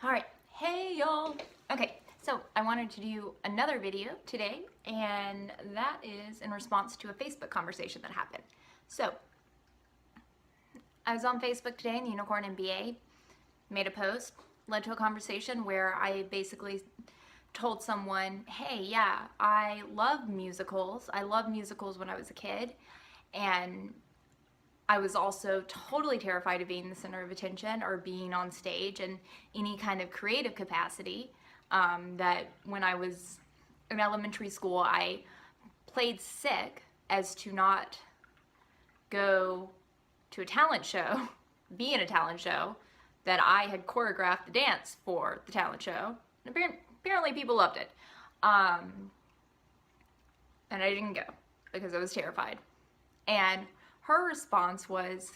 All right, hey y'all. Okay, so I wanted to do another video today, and that is in response to a Facebook conversation that happened. So I was on Facebook today, and the Unicorn MBA made a post, led to a conversation where I basically told someone, hey, yeah, I love musicals. I loved musicals when I was a kid, and I was also totally terrified of being the center of attention or being on stage in any kind of creative capacity. That when I was in elementary school, I played sick as to not go to a talent show, be in a talent show, that I had choreographed the dance for the talent show. And apparently people loved it. And I didn't go because I was terrified. And her response was,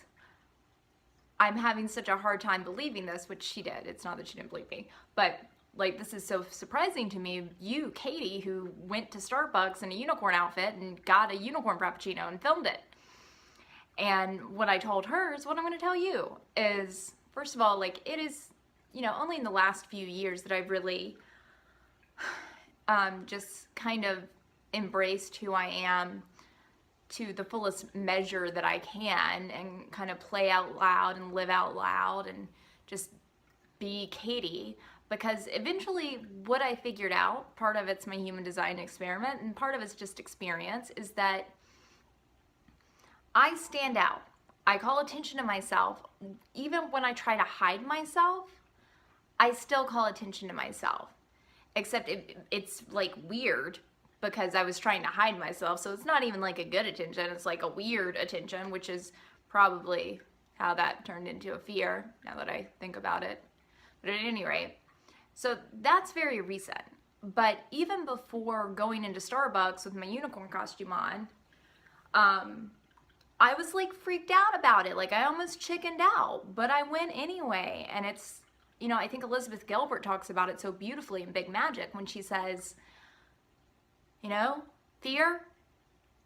I'm having such a hard time believing this, which she did. It's not that she didn't believe me, but like, this is so surprising to me. You, Katie, who went to Starbucks in a unicorn outfit and got a unicorn frappuccino and filmed it. And what I told her is what I'm going to tell you is, first of all, like, it is, only in the last few years that I've really just kind of embraced who I am to the fullest measure that I can, and kind of play out loud and live out loud and just be Katie. Because eventually what I figured out, part of it's my human design experiment and part of it's just experience, is that I stand out. I call attention to myself. Even when I try to hide myself, I still call attention to myself. Except it's like weird, because I was trying to hide myself, so it's not even like a good attention, it's like a weird attention, which is probably how that turned into a fear, now that I think about it. But at any rate, so that's very recent. But even before going into Starbucks with my unicorn costume on, I was like freaked out about it, like I almost chickened out, but I went anyway. And it's, I think Elizabeth Gilbert talks about it so beautifully in Big Magic when she says, fear,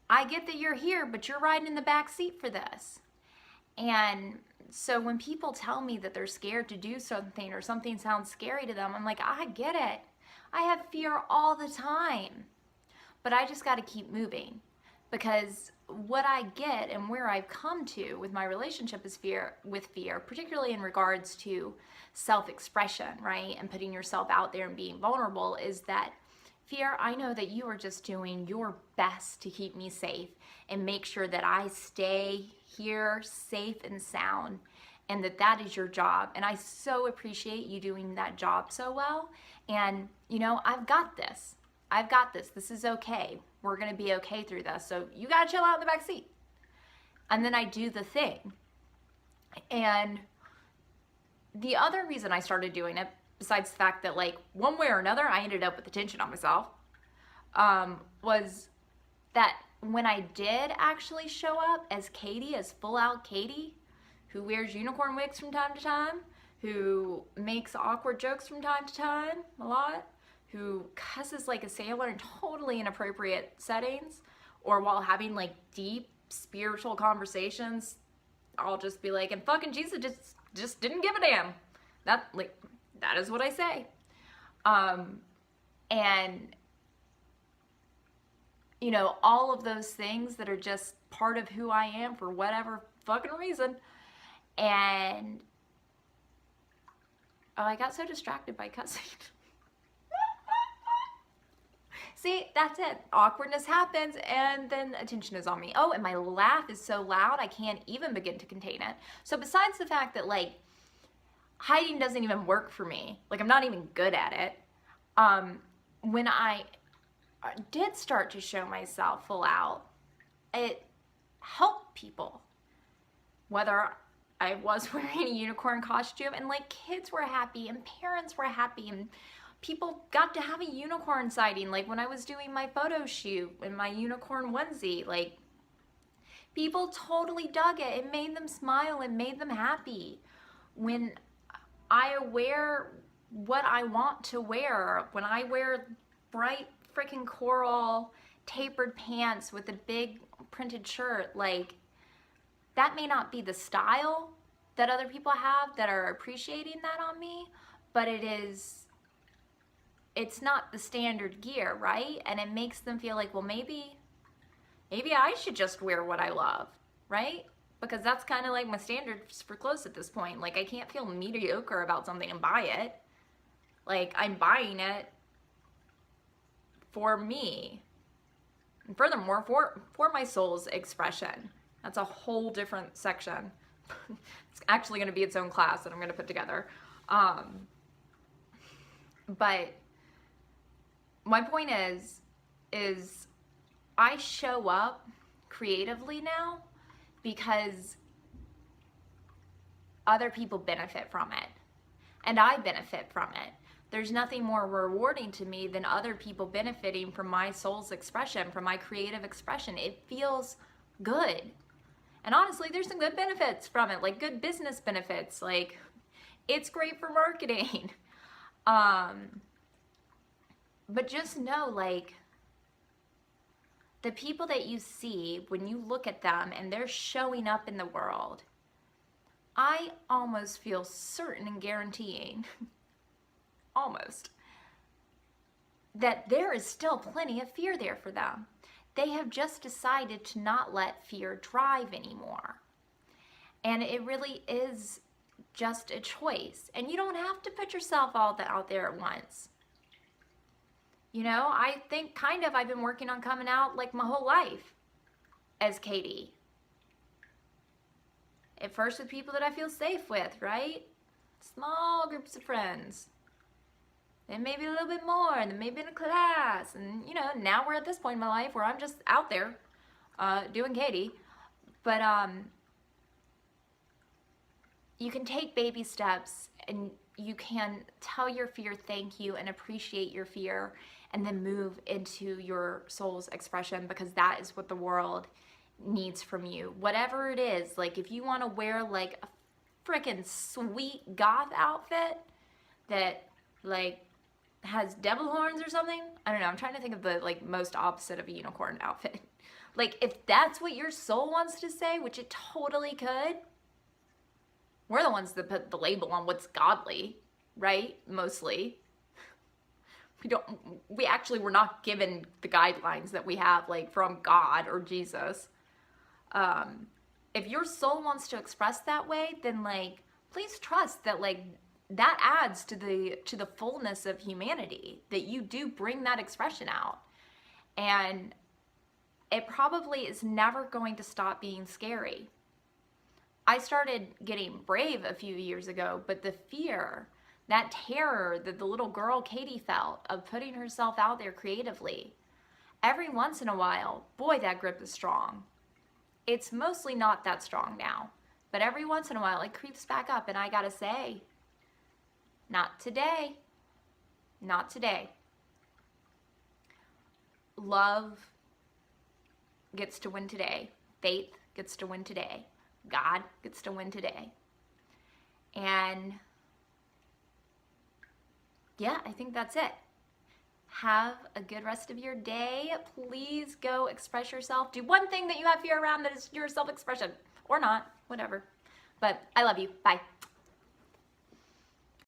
I get that you're here, but you're riding in the back seat for this. And so when people tell me that they're scared to do something or something sounds scary to them, I'm like, I get it. I have fear all the time, but I just got to keep moving, because what I get and where I've come to with my relationship is with fear, particularly in regards to self-expression, right? And putting yourself out there and being vulnerable, is that fear, I know that you are just doing your best to keep me safe and make sure that I stay here safe and sound, and that is your job. And I so appreciate you doing that job so well. And, I've got this. I've got this. This is okay. We're going to be okay through this. So you got to chill out in the back seat. And then I do the thing. And the other reason I started doing it, besides the fact that, like, one way or another, I ended up with attention on myself, was that when I did actually show up as Katie, as full out Katie, who wears unicorn wigs from time to time, who makes awkward jokes from time to time, a lot, who cusses like a sailor in totally inappropriate settings, or while having like deep spiritual conversations, I'll just be like, and fucking Jesus just didn't give a damn. That is what I say. And all of those things that are just part of who I am for whatever fucking reason. And I got so distracted by cussing. See, that's it. Awkwardness happens, and then attention is on me. Oh, and my laugh is so loud, I can't even begin to contain it. So besides the fact that, like, hiding doesn't even work for me, like, I'm not even good at it, when I did start to show myself full out, it helped people. Whether I was wearing a unicorn costume, and like kids were happy and parents were happy and people got to have a unicorn sighting, like when I was doing my photo shoot in my unicorn onesie, like people totally dug it. It made them smile and made them happy. When I wear what I want to wear, when I wear bright freaking coral tapered pants with a big printed shirt, like, that may not be the style that other people have that are appreciating that on me, but it's not the standard gear, right? And it makes them feel like, well, maybe I should just wear what I love, right? Because that's kind of like my standards for clothes at this point. Like, I can't feel mediocre about something and buy it. Like, I'm buying it for me. And furthermore, for my soul's expression. That's a whole different section. It's actually going to be its own class that I'm going to put together. But my point is I show up creatively now because other people benefit from it. And I benefit from it. There's nothing more rewarding to me than other people benefiting from my soul's expression, from my creative expression. It feels good. And honestly, there's some good benefits from it, like good business benefits. Like, it's great for marketing. But just know, like, the people that you see, when you look at them and they're showing up in the world, I almost feel certain and guaranteeing, almost, that there is still plenty of fear there for them. They have just decided to not let fear drive anymore. And it really is just a choice. And you don't have to put yourself all out there at once. You know, I think I've been working on coming out like my whole life as Katie. At first with people that I feel safe with, right? Small groups of friends. Then maybe a little bit more, and then maybe in a class. And, you know, now we're at this point in my life where I'm just out there doing Katie. But you can take baby steps, and you can tell your fear thank you and appreciate your fear, and then move into your soul's expression, because that is what the world needs from you. Whatever it is, like if you want to wear like a freaking sweet goth outfit that like has devil horns or something. I don't know. I'm trying to think of the like most opposite of a unicorn outfit. Like if that's what your soul wants to say, which it totally could. We're the ones that put the label on what's godly, right? Mostly. We actually were not given the guidelines that we have like from God or Jesus. If your soul wants to express that way, then like, please trust that like that adds to the fullness of humanity, that you do bring that expression out. And it probably is never going to stop being scary. I started getting brave a few years ago, but the fear, that terror that the little girl Katie felt of putting herself out there creatively, every once in a while, boy, that grip is strong. It's mostly not that strong now, but every once in a while it creeps back up, and I gotta say, not today. Not today. Love gets to win today. Faith gets to win today. God gets to win today. And yeah, I think that's it. Have a good rest of your day. Please go express yourself. Do one thing that you have fear around that is your self-expression. Or not, whatever. But I love you. Bye.